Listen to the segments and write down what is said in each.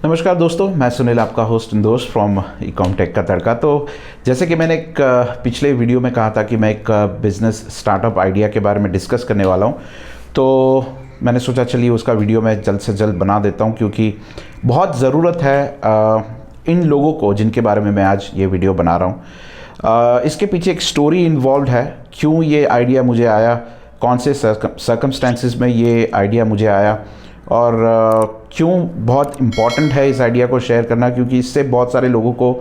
नमस्कार दोस्तों, मैं सुनील, आपका होस्ट एंड दोस्त फ्रॉम इकॉमटेक का तड़का। तो जैसे कि मैंने एक पिछले वीडियो में कहा था कि मैं एक बिज़नेस स्टार्टअप आइडिया के बारे में डिस्कस करने वाला हूं, तो मैंने सोचा चलिए उसका वीडियो मैं जल्द से जल्द बना देता हूं, क्योंकि बहुत ज़रूरत है इन लोगों को जिनके बारे में मैं आज ये वीडियो बना रहा हूँ। इसके पीछे एक स्टोरी इन्वॉल्व है, क्यों ये आइडिया मुझे आया, कौन से सर्कमस्टेंसेस में ये आइडिया मुझे आया, और क्यों बहुत इम्पॉर्टेंट है इस आइडिया को शेयर करना, क्योंकि इससे बहुत सारे लोगों को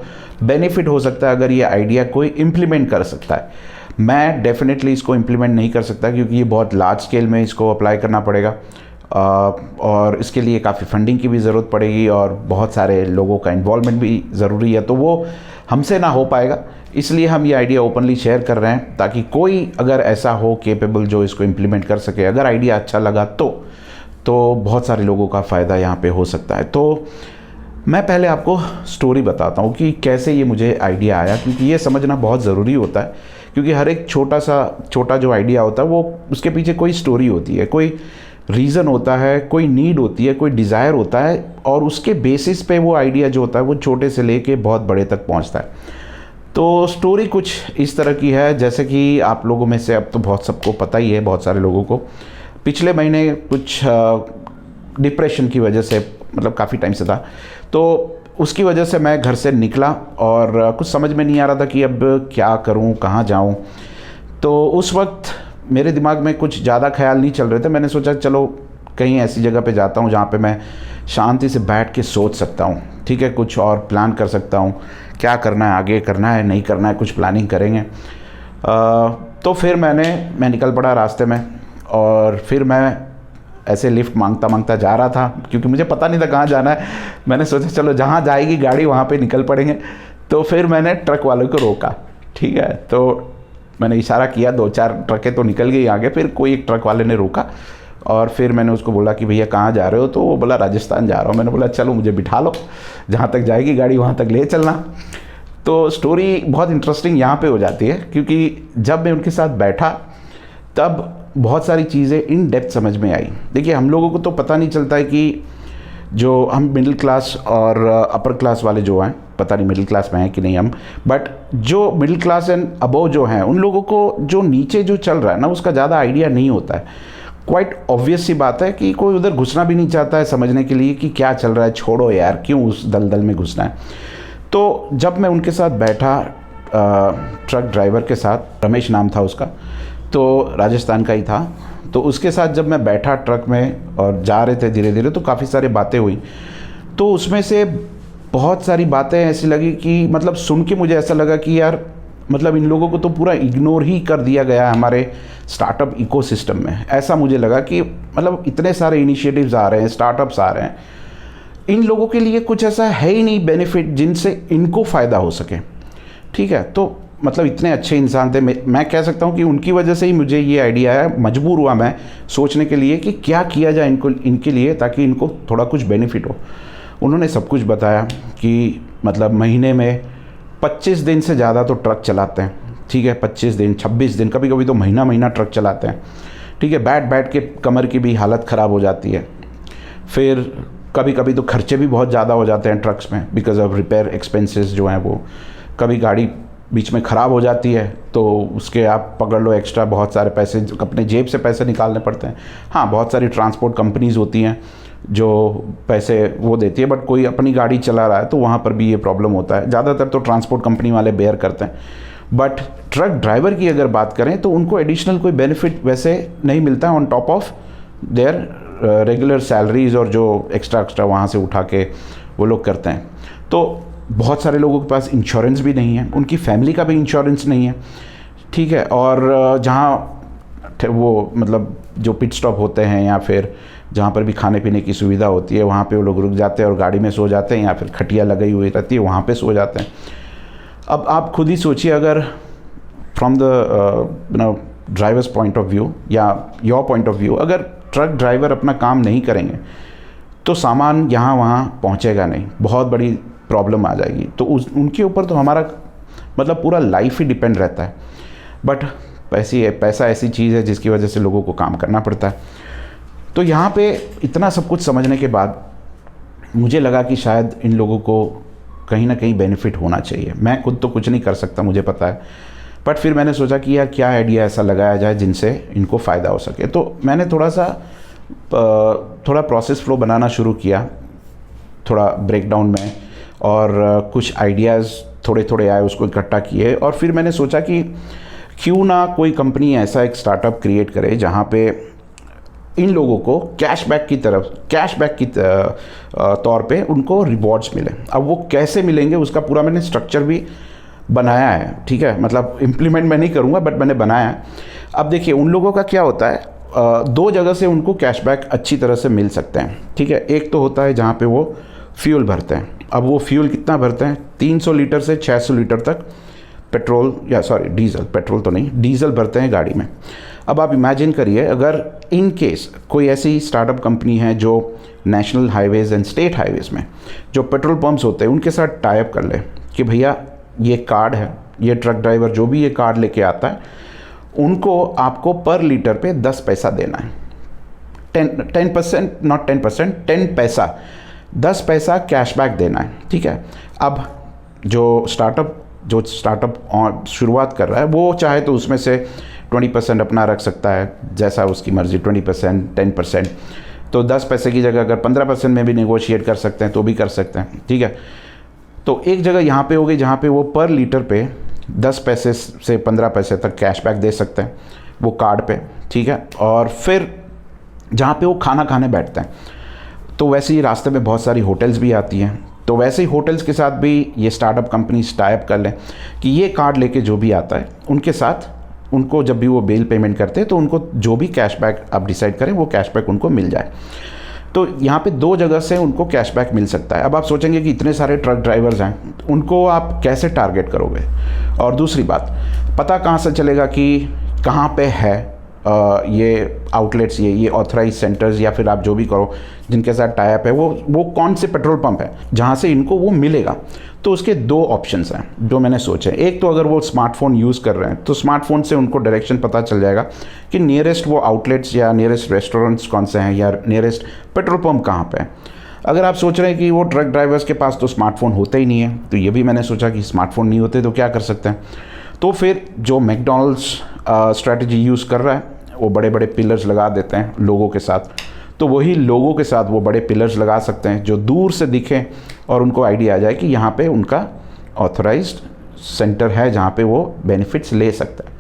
बेनिफिट हो सकता है अगर ये आइडिया कोई इम्प्लीमेंट कर सकता है। मैं डेफिनेटली इसको इम्प्लीमेंट नहीं कर सकता, क्योंकि ये बहुत लार्ज स्केल में इसको अप्लाई करना पड़ेगा और इसके लिए काफ़ी फंडिंग की भी ज़रूरत पड़ेगी और बहुत सारे लोगों का इन्वॉल्वमेंट भी ज़रूरी है, तो वो हमसे ना हो पाएगा। इसलिए हम ये आइडिया ओपनली शेयर कर रहे हैं, ताकि कोई अगर ऐसा हो केपेबल जो इसको इम्प्लीमेंट कर सके, अगर आइडिया अच्छा लगा तो बहुत सारे लोगों का फ़ायदा यहाँ पे हो सकता है। तो मैं पहले आपको स्टोरी बताता हूँ कि कैसे ये मुझे आइडिया आया, क्योंकि ये समझना बहुत ज़रूरी होता है। क्योंकि हर एक छोटा जो आइडिया होता है वो उसके पीछे कोई स्टोरी होती है, कोई रीज़न होता है, कोई नीड होती है, कोई डिज़ायर होता है, और उसके बेसिस पे वो आइडिया जो होता है वो छोटे से लेके बहुत बड़े तक पहुँचता है। तो स्टोरी कुछ इस तरह की है, जैसे कि आप लोगों में से अब तो बहुत सबको पता ही है, बहुत सारे लोगों को पिछले महीने कुछ डिप्रेशन की वजह से, मतलब काफ़ी टाइम से था, तो उसकी वजह से मैं घर से निकला और कुछ समझ में नहीं आ रहा था कि अब क्या करूं, कहाँ जाऊं। तो उस वक्त मेरे दिमाग में कुछ ज़्यादा ख्याल नहीं चल रहे थे। मैंने सोचा चलो कहीं ऐसी जगह पे जाता हूं जहाँ पे मैं शांति से बैठ के सोच सकता हूं, ठीक है, कुछ और प्लान कर सकता हूं, क्या करना है, आगे करना है, नहीं करना है, कुछ प्लानिंग करेंगे। तो फिर मैं निकल पड़ा रास्ते में, और फिर मैं ऐसे लिफ्ट मांगता मांगता जा रहा था, क्योंकि मुझे पता नहीं था कहाँ जाना है। मैंने सोचा चलो जहाँ जाएगी गाड़ी वहाँ पे निकल पड़ेंगे। तो फिर मैंने ट्रक वालों को रोका, ठीक है, तो मैंने इशारा किया, 2-4 ट्रकें तो निकल गई आगे। फिर कोई एक ट्रक वाले ने रोका और फिर मैंने उसको बोला कि भैया कहाँ जा रहे हो? तो वो बोला राजस्थान जा रहा हूँ। मैंने बोला चलो मुझे बिठा लो, जहाँ तक जाएगी गाड़ी वहाँ तक ले चलना। तो स्टोरी बहुत इंटरेस्टिंग यहाँ पर हो जाती है, क्योंकि जब मैं उनके साथ बैठा तब बहुत सारी चीज़ें इन डेप्थ समझ में आई। देखिए, हम लोगों को तो पता नहीं चलता है कि जो हम मिडिल क्लास और अपर क्लास वाले जो हैं, पता नहीं मिडिल क्लास में हैं कि नहीं हम, बट जो मिडिल क्लास एंड अबव जो हैं, उन लोगों को जो नीचे जो चल रहा है ना, उसका ज़्यादा आइडिया नहीं होता है। क्वाइट ऑब्वियस सी बात है कि कोई उधर घुसना भी नहीं चाहता है समझने के लिए कि क्या चल रहा है, छोड़ो यार, क्यों उस दलदल में घुसना है। तो जब मैं उनके साथ बैठा, ट्रक ड्राइवर के साथ, रमेश नाम था उसका, तो राजस्थान का ही था, तो उसके साथ जब मैं बैठा ट्रक में और जा रहे थे धीरे धीरे, तो काफ़ी सारी बातें हुई। तो उसमें से बहुत सारी बातें ऐसी लगी कि मतलब सुन के मुझे ऐसा लगा कि यार, मतलब इन लोगों को तो पूरा इग्नोर ही कर दिया गया है हमारे स्टार्टअप इकोसिस्टम में। ऐसा मुझे लगा कि मतलब इतने सारे इनिशिएटिव्स आ रहे हैं, स्टार्टअप्स आ रहे हैं, इन लोगों के लिए कुछ ऐसा है ही नहीं बेनिफिट जिनसे इनको फ़ायदा हो सके, ठीक है। तो मतलब इतने अच्छे इंसान थे, मैं कह सकता हूँ कि उनकी वजह से ही मुझे ये आइडिया आया। मजबूर हुआ मैं सोचने के लिए कि क्या किया जाए इनके लिए, ताकि इनको थोड़ा कुछ बेनिफिट हो। उन्होंने सब कुछ बताया कि मतलब महीने में 25 दिन से ज़्यादा तो ट्रक चलाते हैं, ठीक है, 25 दिन, 26 दिन, कभी कभी तो महीना ट्रक चलाते हैं, ठीक है। बैठ बैठ के कमर की भी हालत ख़राब हो जाती है। फिर कभी कभी तो खर्चे भी बहुत ज़्यादा हो जाते हैं ट्रक्स में, बिकॉज ऑफ रिपेयर एक्सपेंसेस जो हैं वो। कभी गाड़ी बीच में ख़राब हो जाती है तो उसके आप पकड़ लो एक्स्ट्रा बहुत सारे पैसे, अपने जेब से पैसे निकालने पड़ते हैं। हाँ, बहुत सारी ट्रांसपोर्ट कंपनीज़ होती हैं जो पैसे वो देती है, बट कोई अपनी गाड़ी चला रहा है तो वहाँ पर भी ये प्रॉब्लम होता है। ज़्यादातर तो ट्रांसपोर्ट कंपनी वाले बेयर करते हैं, बट ट्रक ड्राइवर की अगर बात करें तो उनको एडिशनल कोई बेनिफिट वैसे नहीं मिलता on top of their regular salaries, और जो एक्स्ट्रा वहाँ से उठा के वो लोग करते हैं। तो बहुत सारे लोगों के पास इंश्योरेंस भी नहीं है, उनकी फैमिली का भी इंश्योरेंस नहीं है, ठीक है। और जहाँ वो मतलब जो पिट स्टॉप होते हैं या फिर जहाँ पर भी खाने पीने की सुविधा होती है, वहाँ पे वो लोग रुक जाते हैं और गाड़ी में सो जाते हैं, या फिर खटिया लगाई हुई रहती है वहाँ पे सो जाते हैं। अब आप खुद ही सोचिए, अगर from the drivers point of view या योर पॉइंट ऑफ व्यू, अगर ट्रक ड्राइवर अपना काम नहीं करेंगे तो सामान यहाँ वहाँ पहुँचेगा नहीं, बहुत बड़ी प्रॉब्लम आ जाएगी। तो उनके ऊपर तो हमारा मतलब पूरा लाइफ ही डिपेंड रहता है। बट पैसा ऐसी चीज़ है जिसकी वजह से लोगों को काम करना पड़ता है। तो यहाँ पे इतना सब कुछ समझने के बाद मुझे लगा कि शायद इन लोगों को कहीं ना कहीं बेनिफिट होना चाहिए। मैं खुद तो कुछ नहीं कर सकता, मुझे पता है, बट फिर मैंने सोचा कि यार क्या आइडिया ऐसा लगाया जाए जिनसे इनको फ़ायदा हो सके। तो मैंने थोड़ा प्रोसेस फ्लो बनाना शुरू किया, थोड़ा ब्रेकडाउन में, और कुछ आइडियाज़ थोड़े थोड़े आए, उसको इकट्ठा किए, और फिर मैंने सोचा कि क्यों ना कोई कंपनी ऐसा एक स्टार्टअप क्रिएट करे जहाँ पे इन लोगों को कैशबैक की तौर पे उनको रिवॉर्ड्स मिले। अब वो कैसे मिलेंगे उसका पूरा मैंने स्ट्रक्चर भी बनाया है, ठीक है, मतलब इम्प्लीमेंट मैं नहीं करूँगा बट मैंने बनाया है। अब देखिए उन लोगों का क्या होता है, दो जगह से उनको कैशबैक अच्छी तरह से मिल सकते हैं, ठीक है। एक तो होता है जहाँ पे वो फ्यूल भरते हैं। अब वो फ्यूल कितना भरते हैं, 300 लीटर से 600 लीटर तक पेट्रोल, या सॉरी डीजल, पेट्रोल तो नहीं, डीजल भरते हैं गाड़ी में। अब आप इमेजिन करिए अगर इन केस कोई ऐसी स्टार्टअप कंपनी है जो national highways and state highways में जो पेट्रोल पंप्स होते हैं उनके साथ टाई अप कर ले कि भैया ये कार्ड है, ये ट्रक ड्राइवर जो भी ये कार्ड लेके आता है उनको आपको पर लीटर पे 10 पैसा देना है। 10%, नॉट 10%, 10 पैसा, 10 पैसा कैशबैक देना है, ठीक है। अब जो स्टार्टअप शुरुआत कर रहा है वो चाहे तो उसमें से 20% अपना रख सकता है, जैसा उसकी मर्ज़ी, 20%, 10%। तो 10 पैसे की जगह अगर 15% में भी नेगोशिएट कर सकते हैं तो भी कर सकते हैं, ठीक है। तो एक जगह यहाँ पे होगी जहाँ पे वो पर लीटर पे 10 पैसे से 15 पैसे तक कैशबैक दे सकते हैं वो कार्ड पे, ठीक है। और फिर जहाँ पे वो खाना खाने बैठते हैं तो वैसे ही रास्ते में बहुत सारी होटल्स भी आती हैं, तो वैसे ही होटल्स के साथ भी ये स्टार्टअप कंपनी टाई अप कर लें कि ये कार्ड लेके जो भी आता है उनके साथ, उनको जब भी वो बिल पेमेंट करते हैं तो उनको जो भी कैशबैक आप डिसाइड करें वो कैशबैक उनको मिल जाए। तो यहाँ पे दो जगह से उनको कैशबैक मिल सकता है। अब आप सोचेंगे कि इतने सारे ट्रक ड्राइवर्स हैं, उनको आप कैसे टारगेट करोगे, और दूसरी बात पता कहाँ से चलेगा कि कहाँ पे है ये आउटलेट्स, ये ऑथराइज सेंटर्स, या फिर आप जो भी करो जिनके साथ टाई अप है वो कौन से पेट्रोल पंप है जहाँ से इनको वो मिलेगा। तो उसके दो ऑप्शंस हैं जो मैंने सोचे। एक तो अगर वो स्मार्टफोन यूज़ कर रहे हैं तो स्मार्टफोन से उनको डायरेक्शन पता चल जाएगा कि नियरेस्ट वो आउटलेट्स या नियरेस्ट रेस्टोरेंट्स कौन से हैं या नियरेस्ट पेट्रोल पंप कहाँ पे है। अगर आप सोच रहे हैं कि वो ट्रक ड्राइवर्स के पास तो स्मार्टफोन होते ही नहीं है, तो ये भी मैंने सोचा कि स्मार्टफोन नहीं होते तो क्या कर सकते हैं। तो फिर जो मैकडॉनल्ड्स स्ट्रैटेजी यूज़ कर रहा है वो बड़े बड़े पिलर्स लगा देते हैं लोगों के साथ, तो वही लोगों के साथ वो बड़े पिलर्स लगा सकते हैं जो दूर से दिखें और उनको आइडिया आ जाए कि यहाँ पे उनका ऑथराइज्ड सेंटर है जहाँ पे वो बेनिफिट्स ले सकते हैं।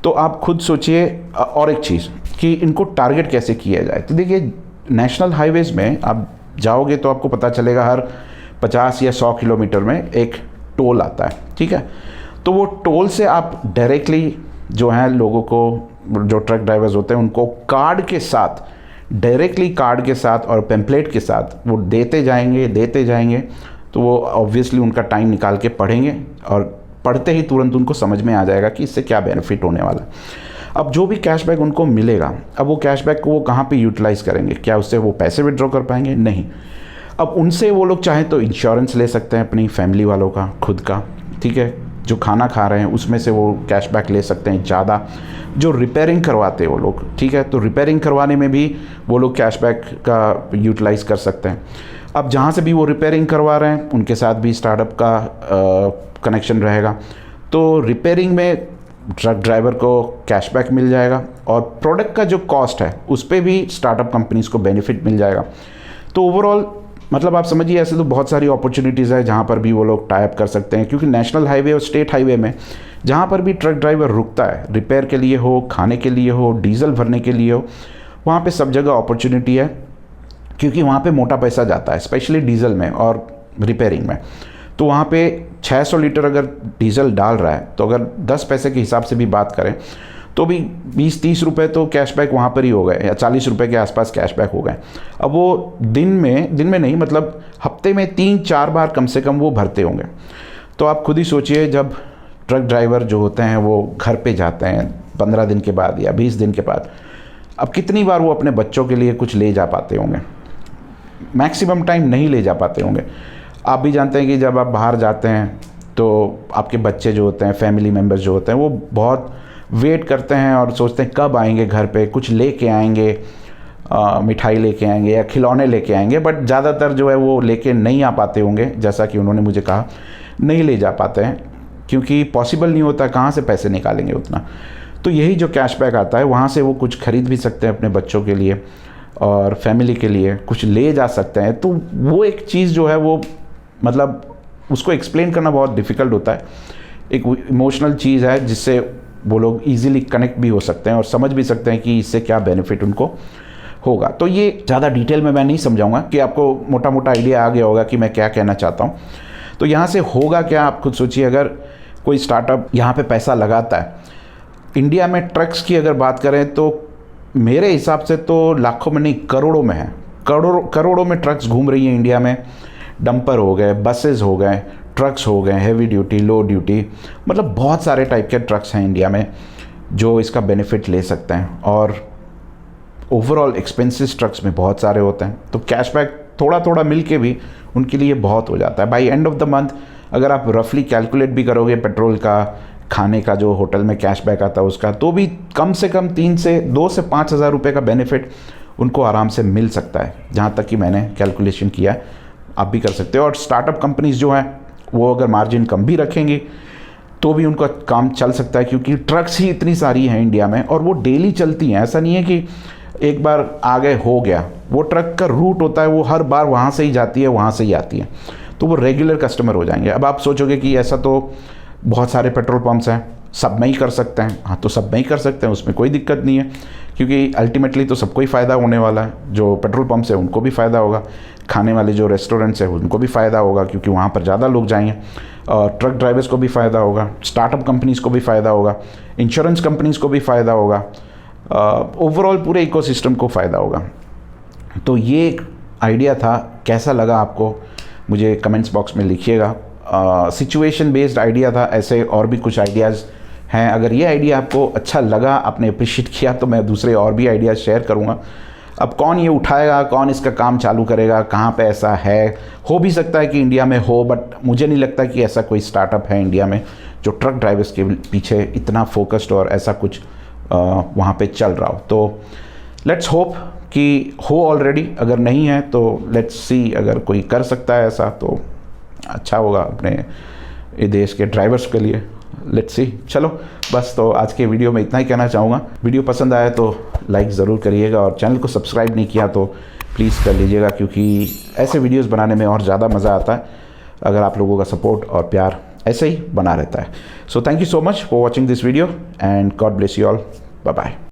तो आप खुद सोचिए। और एक चीज़ कि इनको टारगेट कैसे किया जाए, तो देखिए नेशनल हाईवेज़ में आप जाओगे तो आपको पता चलेगा हर 50 या 100 किलोमीटर में एक टोल आता है, ठीक है। तो वो टोल से आप डायरेक्टली जो है लोगों को, जो ट्रक ड्राइवर्स होते हैं उनको कार्ड के साथ, डायरेक्टली कार्ड के साथ और पेम्पलेट के साथ वो देते जाएंगे। तो वो ऑब्वियसली उनका टाइम निकाल के पढ़ेंगे और पढ़ते ही तुरंत उनको समझ में आ जाएगा कि इससे क्या बेनिफिट होने वाला। अब जो भी कैशबैक उनको मिलेगा, अब वो कैशबैक को वो कहाँ पे यूटिलाइज़ करेंगे, क्या उससे वो पैसे विड्रॉ कर पाएंगे? नहीं। अब उनसे वो लोग चाहें तो इंश्योरेंस ले सकते हैं अपनी फैमिली वालों का, खुद का, ठीक है। जो खाना खा रहे हैं उसमें से वो कैशबैक ले सकते हैं ज़्यादा। जो रिपेयरिंग करवाते हैं वो लोग, ठीक है, तो रिपेयरिंग करवाने में भी वो लोग कैशबैक का यूटिलाइज़ कर सकते हैं। अब जहाँ से भी वो रिपेयरिंग करवा रहे हैं उनके साथ भी स्टार्टअप का कनेक्शन रहेगा, तो रिपेयरिंग में ट्रक ड्राइवर को कैशबैक मिल जाएगा और प्रोडक्ट का जो कॉस्ट है उस पर भी स्टार्टअप कंपनीज़ को बेनिफिट मिल जाएगा। तो ओवरऑल मतलब आप समझिए ऐसे तो बहुत सारी अपॉर्चुनिटीज़ है जहाँ पर भी वो लोग टाई अप कर सकते हैं, क्योंकि नेशनल हाईवे और स्टेट हाईवे में जहाँ पर भी ट्रक ड्राइवर रुकता है, रिपेयर के लिए हो, खाने के लिए हो, डीजल भरने के लिए हो, वहाँ पे सब जगह अपॉर्चुनिटी है, क्योंकि वहाँ पे मोटा पैसा जाता है, स्पेशली डीजल में और रिपेयरिंग में। तो वहाँ पे 600 लीटर अगर डीजल डाल रहा है तो अगर 10 पैसे के हिसाब से भी बात करें तो भी 20-30 रुपये तो कैशबैक वहाँ पर ही हो गए, या 40 रुपये के आसपास कैशबैक हो गए। अब वो दिन में नहीं, मतलब हफ्ते में 3-4 बार कम से कम वो भरते होंगे। तो आप खुद ही सोचिए, जब ट्रक ड्राइवर जो होते हैं वो घर पे जाते हैं 15 दिन के बाद या 20 दिन के बाद, अब कितनी बार वो अपने बच्चों के लिए कुछ ले जा पाते होंगे? मैक्सिमम टाइम नहीं ले जा पाते होंगे। आप भी जानते हैं कि जब आप बाहर जाते हैं तो आपके बच्चे जो होते हैं, फैमिली मेम्बर्स जो होते हैं, वो बहुत वेट करते हैं और सोचते हैं कब आएंगे घर पे, कुछ लेके आएंगे, मिठाई लेके आएंगे या खिलौने लेके आएंगे, बट ज़्यादातर जो है वो लेके नहीं आ पाते होंगे, जैसा कि उन्होंने मुझे कहा नहीं ले जा पाते हैं क्योंकि पॉसिबल नहीं होता, कहाँ से पैसे निकालेंगे उतना। तो यही जो कैशबैक आता है वहाँ से वो कुछ खरीद भी सकते हैं अपने बच्चों के लिए और फैमिली के लिए, कुछ ले जा सकते हैं। तो वो एक चीज़ जो है वो मतलब उसको एक्सप्लेन करना बहुत डिफ़िकल्ट होता है। एक इमोशनल चीज़ है जिससे वो लोग ईजिली कनेक्ट भी हो सकते हैं और समझ भी सकते हैं कि इससे क्या बेनिफिट उनको होगा। तो ये ज़्यादा डिटेल में मैं नहीं समझाऊंगा कि आपको मोटा मोटा आइडिया आ गया होगा कि मैं क्या कहना चाहता हूँ। तो यहाँ से होगा क्या, आप खुद सोचिए। अगर कोई स्टार्टअप यहाँ पे पैसा लगाता है, इंडिया में ट्रक्स की अगर बात करें तो मेरे हिसाब से तो लाखों में नहीं करोड़ों में है। करोड़ों में ट्रक्स घूम रही हैं इंडिया में। डंपर हो गए, बसेस हो गए, ट्रक्स हो गए, हैवी ड्यूटी, लो ड्यूटी, मतलब बहुत सारे टाइप के ट्रक्स हैं इंडिया में जो इसका बेनिफिट ले सकते हैं। और ओवरऑल एक्सपेंसेस ट्रक्स में बहुत सारे होते हैं, तो कैशबैक थोड़ा थोड़ा मिल के भी उनके लिए बहुत हो जाता है। By end of the month अगर आप रफली कैलकुलेट भी करोगे पेट्रोल का, खाने का, जो होटल में कैशबैक आता है उसका, तो भी कम से कम 2 से 5 हज़ार रुपये का बेनिफिट उनको आराम से मिल सकता है, जहाँ तक कि मैंने कैलकुलेशन किया है। आप भी कर सकते हो। और स्टार्टअप कंपनीज जो हैं वो अगर मार्जिन कम भी रखेंगी तो भी उनका काम चल सकता है, क्योंकि ट्रक्स ही इतनी सारी हैं इंडिया में और वो डेली चलती हैं। ऐसा नहीं है कि एक बार आगे हो गया, वो ट्रक का रूट होता है, वो हर बार वहाँ से ही जाती है, वहाँ से ही आती है, तो वो रेगुलर कस्टमर हो जाएंगे। अब आप सोचोगे कि ऐसा तो बहुत सारे पेट्रोल पंप्स हैं, सब में ही कर सकते हैं। हाँ, तो सब में ही कर सकते हैं, उसमें कोई दिक्कत नहीं है, क्योंकि अल्टीमेटली तो सबको ही फ़ायदा होने वाला है। जो पेट्रोल पंप्स है उनको भी फ़ायदा होगा, खाने वाले जो रेस्टोरेंट्स हैं उनको भी फ़ायदा होगा, क्योंकि वहाँ पर ज़्यादा लोग जाएंगे। और ट्रक ड्राइवर्स को भी फ़ायदा होगा, स्टार्टअप कंपनीज़ को भी फ़ायदा होगा, इंश्योरेंस कंपनीज़ को भी फ़ायदा होगा, ओवरऑल पूरे इकोसिस्टम को फ़ायदा होगा। तो ये एक आइडिया था, कैसा लगा आपको मुझे कमेंट्स बॉक्स में लिखिएगा। सिचुएशन बेस्ड आइडिया था, ऐसे और भी कुछ आइडियाज़ हैं। अगर ये आइडिया आपको अच्छा लगा, आपने अप्रिशिएट किया, तो मैं दूसरे और भी आइडियाज़ शेयर करूँगा। अब कौन ये उठाएगा, कौन इसका काम चालू करेगा, कहाँ पे ऐसा है, हो भी सकता है कि इंडिया में हो, बट मुझे नहीं लगता कि ऐसा कोई स्टार्टअप है इंडिया में जो ट्रक ड्राइवर्स के पीछे इतना फोकस्ड और ऐसा कुछ वहाँ पे चल रहा हो। तो लेट्स होप कि हो ऑलरेडी, अगर नहीं है तो लेट्स सी, अगर कोई कर सकता है ऐसा तो अच्छा होगा अपने देश के ड्राइवर्स के लिए। Let's see. चलो बस, तो आज के वीडियो में इतना ही कहना चाहूँगा। वीडियो पसंद आया तो लाइक ज़रूर करिएगा और चैनल को सब्सक्राइब नहीं किया तो प्लीज़ कर लीजिएगा, क्योंकि ऐसे वीडियोस बनाने में और ज़्यादा मज़ा आता है अगर आप लोगों का सपोर्ट और प्यार ऐसे ही बना रहता है। So thank you so much for watching this video and God bless you all. Bye bye.